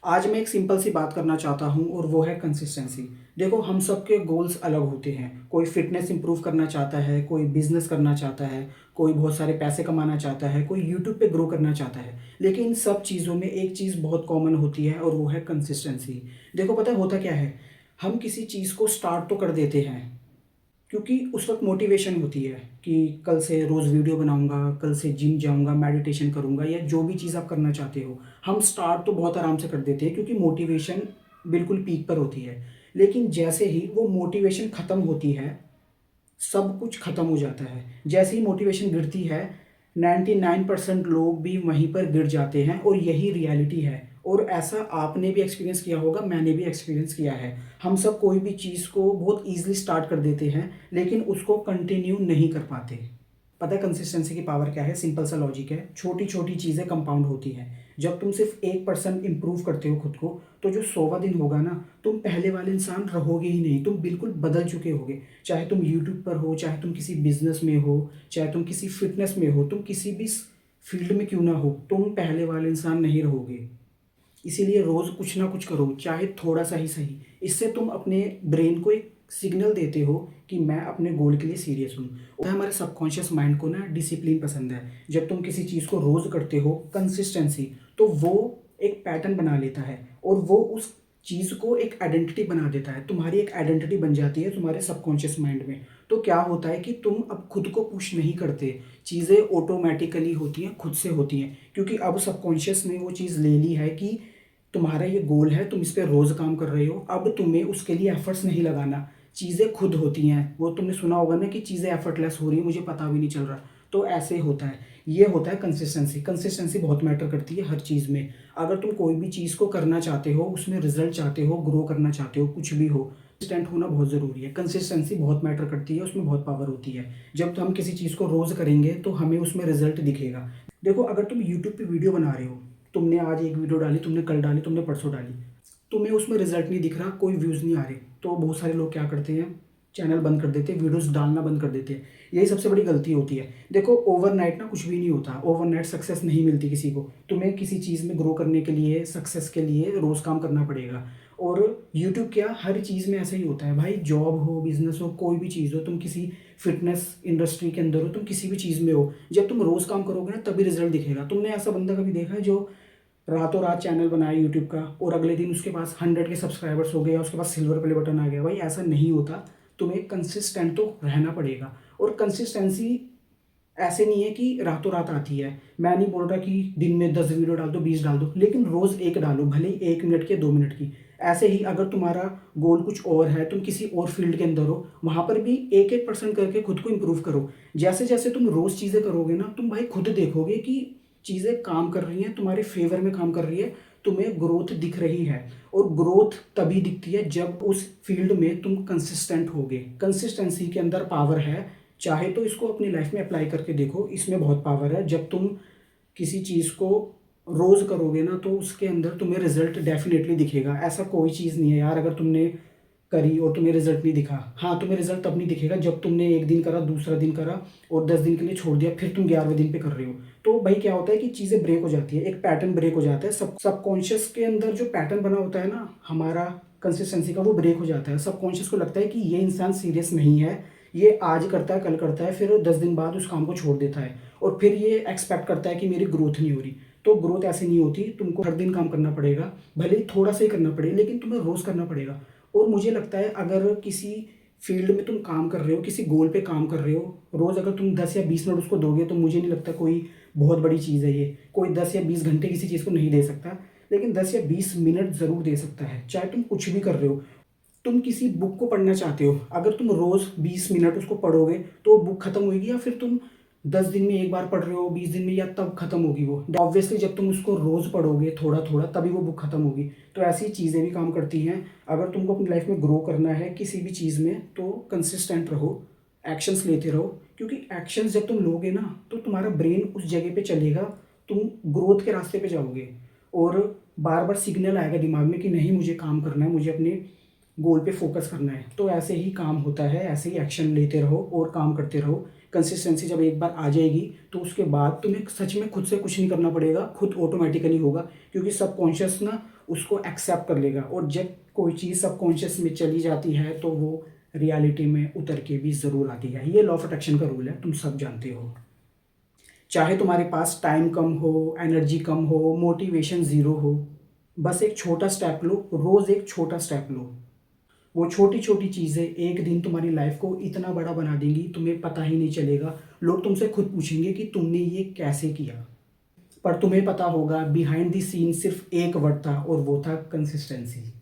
आज मैं एक सिंपल सी बात करना चाहता हूँ और वो है कंसिस्टेंसी। देखो, हम सबके गोल्स अलग होते हैं। कोई फिटनेस इंप्रूव करना चाहता है, कोई बिजनेस करना चाहता है, कोई बहुत सारे पैसे कमाना चाहता है, कोई यूट्यूब पे ग्रो करना चाहता है। लेकिन इन सब चीज़ों में एक चीज़ बहुत कॉमन होती है और वो है कंसिस्टेंसी। देखो, पता है होता क्या है, हम किसी चीज़ को स्टार्ट तो कर देते हैं क्योंकि उस वक्त मोटिवेशन होती है कि कल से रोज़ वीडियो बनाऊंगा, कल से जिम जाऊंगा, मेडिटेशन करूंगा, या जो भी चीज़ आप करना चाहते हो। हम स्टार्ट तो बहुत आराम से कर देते हैं क्योंकि मोटिवेशन बिल्कुल पीक पर होती है। लेकिन जैसे ही वो मोटिवेशन ख़त्म होती है, सब कुछ ख़त्म हो जाता है। जैसे ही मोटिवेशन गिरती है, 99% लोग भी वहीं पर गिर जाते हैं और यही रियलिटी है। और ऐसा आपने भी एक्सपीरियंस किया होगा, मैंने भी एक्सपीरियंस किया है। हम सब कोई भी चीज़ को बहुत ईजिली स्टार्ट कर देते हैं लेकिन उसको कंटिन्यू नहीं कर पाते। पता है कंसिस्टेंसी की पावर क्या है? सिंपल सा लॉजिक है, छोटी छोटी चीज़ें कंपाउंड होती हैं। जब तुम सिर्फ 1% इम्प्रूव करते हो खुद को, तो जो 100वां दिन होगा ना, तुम पहले वाले इंसान रहोगे ही नहीं, तुम बिल्कुल बदल चुके होगे। चाहे तुम यूट्यूब पर हो, चाहे तुम किसी बिजनेस में हो, चाहे तुम किसी फिटनेस में हो, तुम किसी भी फील्ड में क्यों ना हो, तुम पहले वाले इंसान नहीं रहोगे। इसीलिए रोज़ कुछ ना कुछ करो, चाहे थोड़ा सा ही सही। इससे तुम अपने ब्रेन को एक सिग्नल देते हो कि मैं अपने गोल के लिए सीरियस हूँ। और हमारे सबकॉन्शियस माइंड को ना डिसिप्लिन पसंद है। जब तुम किसी चीज़ को रोज़ करते हो, कंसिस्टेंसी, तो वो एक पैटर्न बना लेता है और वो उस चीज़ को एक आइडेंटिटी बना देता है। तुम्हारी एक आइडेंटिटी बन जाती है तुम्हारे सबकॉन्शियस माइंड में। तो क्या होता है कि तुम अब खुद को पुश नहीं करते, चीज़ें ऑटोमेटिकली होती हैं, खुद से होती हैं, क्योंकि अब सबकॉन्शियस ने वो चीज़ ले ली है कि तुम्हारा ये गोल है, तुम इस पे रोज़ काम कर रहे हो, अब तुम्हें उसके लिए एफर्ट्स नहीं लगाना, चीज़ें खुद होती हैं। वो तुमने सुना होगा ना कि चीज़ें एफर्टलेस हो रही है, मुझे पता भी नहीं चल रहा। तो ऐसे होता है, ये होता है कंसिस्टेंसी। कंसिस्टेंसी बहुत मैटर करती है हर चीज़ में। अगर तुम कोई भी चीज़ को करना चाहते हो, उसमें रिजल्ट चाहते हो, ग्रो करना चाहते हो, कुछ भी हो, कंसिस्टेंट होना बहुत ज़रूरी है। कंसिस्टेंसी बहुत मैटर करती है, उसमें बहुत पावर होती है। जब हम किसी चीज़ को रोज़ करेंगे तो हमें उसमें रिजल्ट दिखेगा। देखो, अगर तुम यूट्यूब पे वीडियो बना रहे हो, तुमने आज एक वीडियो डाली, तुमने कल डाली, तुमने परसों डाली, तुम्हें उसमें रिजल्ट नहीं दिख रहा, कोई व्यूज़ नहीं आ रहे, तो बहुत सारे लोग क्या करते हैं, चैनल बंद कर देते हैं, वीडियोस डालना बंद कर देते हैं। यही सबसे बड़ी गलती होती है। देखो, ओवरनाइट ना कुछ भी नहीं होता, ओवरनाइट सक्सेस नहीं मिलती किसी को। तुम्हें किसी चीज़ में ग्रो करने के लिए, सक्सेस के लिए रोज़ काम करना पड़ेगा। और यूट्यूब क्या, हर चीज़ में ऐसा ही होता है भाई। जॉब हो, बिजनेस हो, कोई भी चीज़ हो, तुम किसी फिटनेस इंडस्ट्री के अंदर हो, तुम किसी भी चीज़ में हो, जब तुम रोज़ काम करोगे ना तभी रिजल्ट दिखेगा। तुमने ऐसा बंदा कभी देखा है जो रातों रात चैनल बनाया यूट्यूब का और अगले दिन उसके पास 100 के सब्सक्राइबर्स हो गए या उसके पास सिल्वर प्ले बटन आ गया? भाई ऐसा नहीं होता। तुम्हें कंसिस्टेंट तो रहना पड़ेगा। और कंसिस्टेंसी ऐसे नहीं है कि रातों रात आती है। मैं नहीं बोल रहा कि दिन में 10 वीडियो डाल दो, 20 डाल दो, लेकिन रोज़ एक डालो, भले ही 1 मिनट की, 2 मिनट की। ऐसे ही अगर तुम्हारा गोल कुछ और है, तुम किसी और फील्ड के अंदर हो, वहाँ पर भी 1-1% करके खुद को इम्प्रूव करो। जैसे जैसे तुम रोज़ चीज़ें करोगे ना, तुम भाई खुद देखोगे कि चीज़ें काम कर रही हैं, तुम्हारे फेवर में काम कर रही है, तुम्हें ग्रोथ दिख रही है। और ग्रोथ तभी दिखती है जब उस फील्ड में तुम कंसिस्टेंट होगे। कंसिस्टेंसी के अंदर पावर है। चाहे तो इसको अपनी लाइफ में अप्लाई करके देखो, इसमें बहुत पावर है। जब तुम किसी चीज़ को रोज़ करोगे ना, तो उसके अंदर तुम्हें रिजल्ट डेफिनेटली दिखेगा। ऐसा कोई चीज़ नहीं है यार, अगर तुमने करी और तुम्हें रिजल्ट नहीं दिखा। हाँ, तुम्हें रिजल्ट तब नहीं दिखेगा जब तुमने एक दिन करा, दूसरा दिन करा और 10 दिन के लिए छोड़ दिया, फिर तुम 11वें दिन पे कर रहे हो। तो भाई क्या होता है कि चीज़ें ब्रेक हो जाती है, एक पैटर्न ब्रेक हो जाता है। सबकॉन्शियस के अंदर जो पैटर्न बना होता है ना हमारा कंसिस्टेंसी का, वो ब्रेक हो जाता है। सबकॉन्शियस को लगता है कि ये इंसान सीरियस नहीं है, ये आज करता है, कल करता है, फिर 10 दिन बाद उस काम को छोड़ देता है और फिर ये एक्सपेक्ट करता है कि मेरी ग्रोथ नहीं हो रही। तो ग्रोथ ऐसे नहीं होती। तुमको हर दिन काम करना पड़ेगा, भले ही थोड़ा सा ही करना पड़े, लेकिन तुम्हें रोज़ करना पड़ेगा। और मुझे लगता है अगर किसी फील्ड में तुम काम कर रहे हो, किसी गोल पे काम कर रहे हो, रोज़ अगर तुम 10 या 20 मिनट उसको दोगे, तो मुझे नहीं लगता कोई बहुत बड़ी चीज़ है ये। कोई 10 या 20 घंटे किसी चीज़ को नहीं दे सकता, लेकिन 10 या 20 मिनट ज़रूर दे सकता है। चाहे तुम कुछ भी कर रहे हो, तुम किसी बुक को पढ़ना चाहते हो, अगर तुम रोज़ 20 मिनट उसको पढ़ोगे तो वो बुक खत्म होगी, या फिर तुम 10 दिन में एक बार पढ़ रहे हो, 20 दिन में, या तब खत्म होगी वो? ऑब्वियसली जब तुम उसको रोज़ पढ़ोगे थोड़ा थोड़ा, तभी वो बुक खत्म होगी। तो ऐसी चीज़ें भी काम करती हैं। अगर तुमको अपनी लाइफ में ग्रो करना है किसी भी चीज़ में, तो कंसिस्टेंट रहो, एक्शंस लेते रहो। क्योंकि एक्शंस जब तुम लोगे ना, तो तुम्हारा ब्रेन उस जगह पे चलेगा, तुम ग्रोथ के रास्ते पे जाओगे। और बार बार सिग्नल आएगा दिमाग में कि नहीं, मुझे काम करना है, मुझे अपने गोल पे फोकस करना है। तो ऐसे ही काम होता है, ऐसे ही एक्शन लेते रहो और काम करते रहो। कंसिस्टेंसी जब एक बार आ जाएगी, तो उसके बाद तुम्हें सच में खुद से कुछ नहीं करना पड़ेगा, खुद ऑटोमेटिकली होगा। क्योंकि सबकॉन्शियस ना उसको एक्सेप्ट कर लेगा। और जब कोई चीज़ सबकॉन्शियस में चली जाती है तो वो रियलिटी में उतर के भी ज़रूर आती है। ये लॉ ऑफ अट्रैक्शन का रूल है, तुम सब जानते हो। चाहे तुम्हारे पास टाइम कम हो, एनर्जी कम हो, मोटिवेशन ज़ीरो हो, बस एक छोटा स्टेप लो, रोज़ एक छोटा स्टेप लो। वो छोटी-छोटी चीज़ें एक दिन तुम्हारी लाइफ़ को इतना बड़ा बना देंगी, तुम्हें पता ही नहीं चलेगा। लोग तुमसे खुद पूछेंगे कि तुमने ये कैसे किया? पर तुम्हें पता होगा बिहाइंड द सीन सिर्फ़ एक वर्ड था और वो था कंसिस्टेंसी।